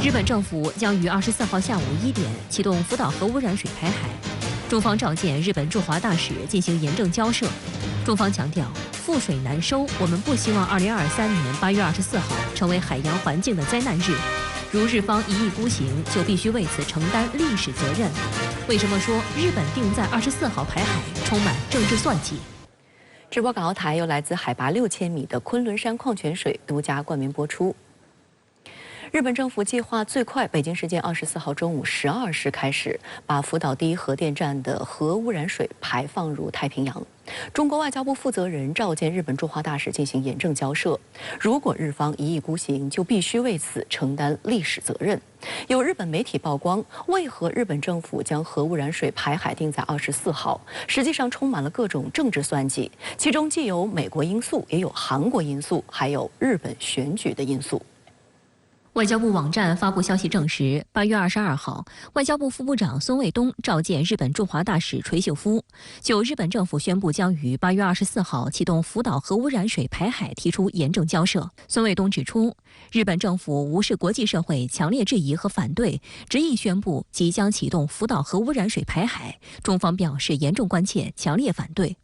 日本政府将于24号下午1点启动福岛核污染水排海，中方召见日本驻华大使进行严正交涉。中方强调，覆水难收，我们不希望2023年8月24号成为海洋环境的灾难日。如日方一意孤行，就必须为此承担历史责任。为什么说日本定在24号排海充满政治算计？直播港澳台由来自海拔6000米的昆仑山矿泉水独家冠名播出。日本政府计划最快北京时间24号中午12时开始，把福岛第一核电站的核污染水排放入太平洋。中国外交部负责人召见日本驻华大使进行严正交涉，如果日方一意孤行，就必须为此承担历史责任。有日本媒体曝光，为何日本政府将核污染水排海定在24号，实际上充满了各种政治算计，其中既有美国因素，也有韩国因素，还有日本选举的因素。外交部网站发布消息证实，8月22号，外交部副部长孙卫东召见日本驻华大使垂秀夫，就日本政府宣布将于8月24号启动福岛核污染水排海提出严正交涉。孙卫东指出，日本政府无视国际社会强烈质疑和反对，执意宣布即将启动福岛核污染水排海，中方表示严重关切，强烈反对。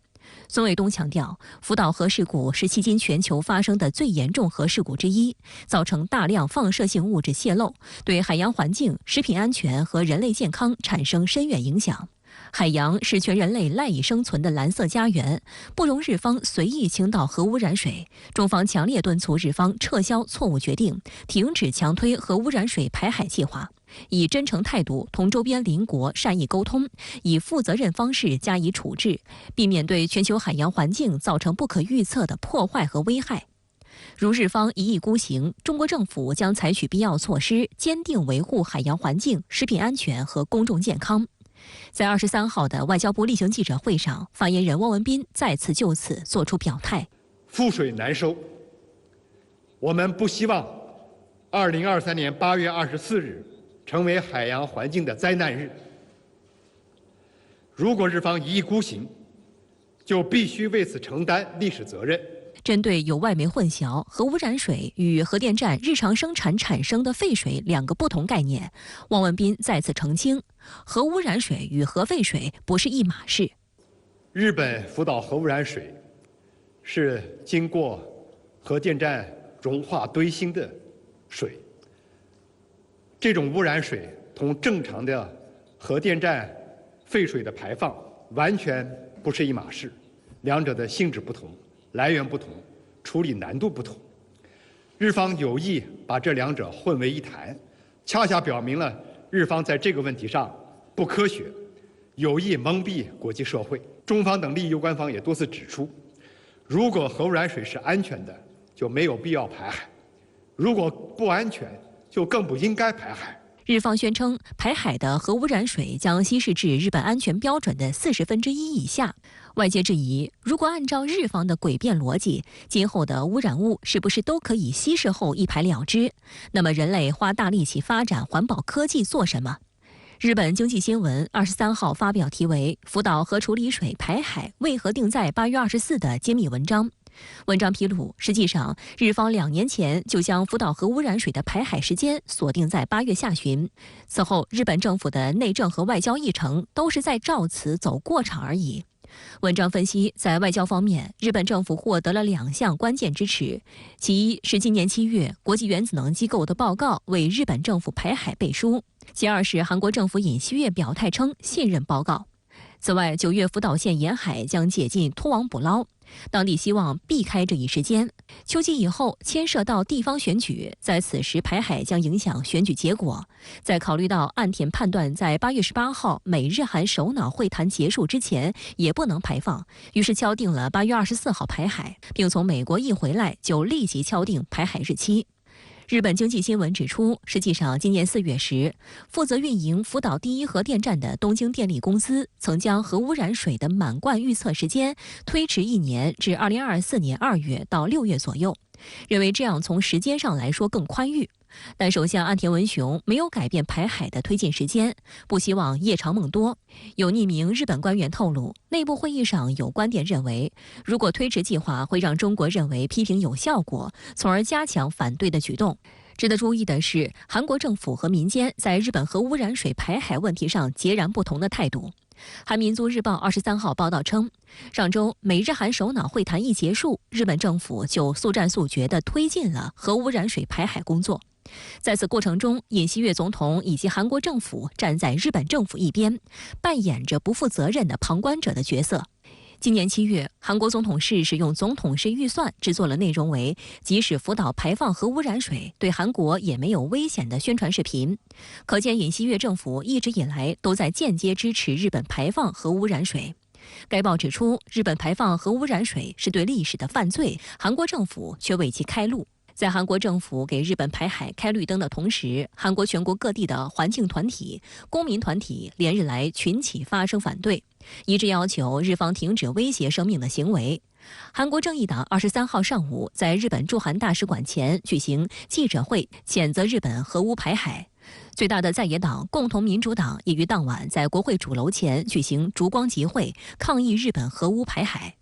孙卫东强调，福岛核事故是迄今全球发生的最严重核事故之一，造成大量放射性物质泄漏，对海洋环境、食品安全和人类健康产生深远影响。海洋是全人类赖以生存的蓝色家园，不容日方随意倾倒核污染水。中方强烈敦促日方撤销错误决定，停止强推核污染水排海计划，以真诚态度同周边邻国善意沟通，以负责任方式加以处置，避免对全球海洋环境造成不可预测的破坏和危害。如日方一意孤行，中国政府将采取必要措施，坚定维护海洋环境、食品安全和公众健康。在23号的外交部例行记者会上，发言人汪文斌再次就此作出表态：覆水难收，我们不希望2023年8月24日成为海洋环境的灾难日。如果日方一意孤行，就必须为此承担历史责任。针对有外媒混淆核污染水与核电站日常生产产生的废水两个不同概念，汪文斌再次澄清，核污染水与核废水不是一码事。日本福岛核污染水是经过核电站融化堆芯的水，这种污染水同正常的核电站废水的排放完全不是一码事，两者的性质不同，来源不同，处理难度不同。日方有意把这两者混为一谈，恰恰表明了日方在这个问题上不科学，有意蒙蔽国际社会。中方等利益攸关方也多次指出，如果核污染水是安全的，就没有必要排海；如果不安全，就更不应该排海。日方宣称，排海的核污染水将稀释至日本安全标准的1/40以下。外界质疑，如果按照日方的诡辩逻辑，今后的污染物是不是都可以稀释后一排了之？那么人类花大力气发展环保科技做什么？日本经济新闻23号发表题为《福岛核处理水排海为何定在8月24》的揭秘文章。文章披露，实际上日方2年前就将福岛核污染水的排海时间锁定在8月下旬，此后日本政府的内政和外交议程都是在照此走过场而已。文章分析，在外交方面，日本政府获得了2项关键支持，其一是今年7月国际原子能机构的报告为日本政府排海背书，其二是韩国政府尹锡悦表态称信任报告。此外，9月福岛县沿海将解禁拖网捕捞，当地希望避开这一时间。秋季以后牵涉到地方选举，在此时排海将影响选举结果。在考虑到岸田判断在8月18号美日韩首脑会谈结束之前也不能排放，于是敲定了8月24号排海，并从美国一回来就立即敲定排海日期。日本经济新闻指出，实际上今年4月时，负责运营福岛第一核电站的东京电力公司曾将核污染水的满贯预测时间推迟1年至2024年2月到6月左右，认为这样从时间上来说更宽裕。但首相岸田文雄没有改变排海的推进时间，不希望夜长梦多。有匿名日本官员透露，内部会议上有观点认为，如果推迟计划会让中国认为批评有效果，从而加强反对的举动。值得注意的是，韩国政府和民间在日本核污染水排海问题上截然不同的态度。韩民族日报23号报道称，上周美日韩首脑会谈一结束，日本政府就速战速决地推进了核污染水排海工作。在此过程中，尹锡悦总统以及韩国政府站在日本政府一边，扮演着不负责任的旁观者的角色。今年7月，韩国总统室使用总统室预算制作了内容为即使福岛排放核污染水，对韩国也没有危险的宣传视频。可见尹锡悦政府一直以来都在间接支持日本排放核污染水。该报指出，日本排放核污染水是对历史的犯罪，韩国政府却为其开路。在韩国政府给日本排海开绿灯的同时，韩国全国各地的环境团体、公民团体连日来群起发声反对，一致要求日方停止威胁生命的行为。韩国正义党23号上午在日本驻韩大使馆前举行记者会，谴责日本核污排海。最大的在野党共同民主党也于当晚在国会主楼前举行烛光集会，抗议日本核污排海。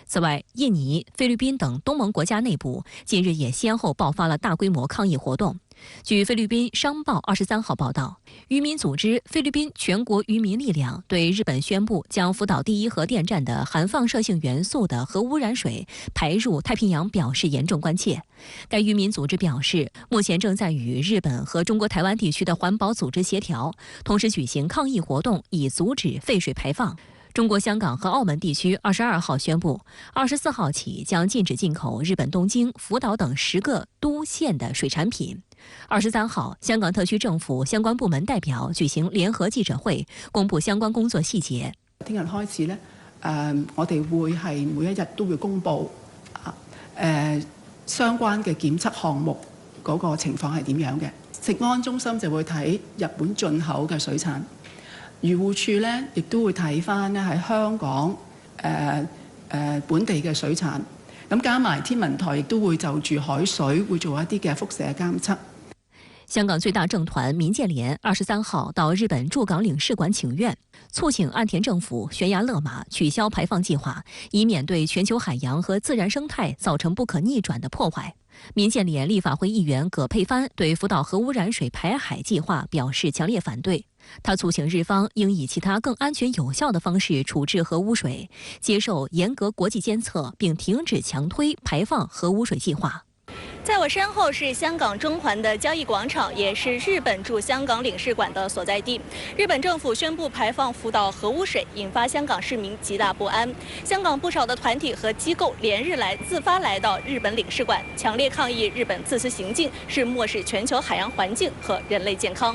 此外，印尼、菲律宾等东盟国家内部近日也先后爆发了大规模抗议活动。据菲律宾商报23号报道，渔民组织菲律宾全国渔民力量对日本宣布将福岛第一核电站的含放射性元素的核污染水排入太平洋表示严重关切。该渔民组织表示，目前正在与日本和中国台湾地区的环保组织协调，同时举行抗议活动，以阻止废水排放。中国香港和澳门地区22号宣布，24号起将禁止进口日本东京、福岛等10个都县的水产品。23號，香港特區政府相關部門代表舉行聯合記者會，公布相關工作細節。聽日開始呢，我哋會係每一日都會公布相關嘅檢測項目嗰個情況係點樣嘅。食安中心就會睇日本進口嘅水產，漁護署呢亦都會睇返呢喺香港本地嘅水產。咁加埋天文台亦都會就住海水會做一啲嘅輻射監測。香港最大政團民建聯23號到日本駐港領事館請願，促請岸田政府懸崖勒馬，取消排放計劃，以免對全球海洋和自然生態造成不可逆轉的破壞。民建聯立法會議員葛珮帆對福島核污染水排海計劃表示強烈反對。他促請日方應以其他更安全有效的方式處置核污水，接受嚴格國際監測，並停止強推排放核污水計劃。在我身後是香港中環的交易廣場，也是日本駐香港領事館的所在地。日本政府宣布排放福島核污水，引發香港市民極大不安。香港不少的團體和機構連日來自發來到日本領事館，強烈抗議日本自私行徑是漠視全球海洋環境和人類健康。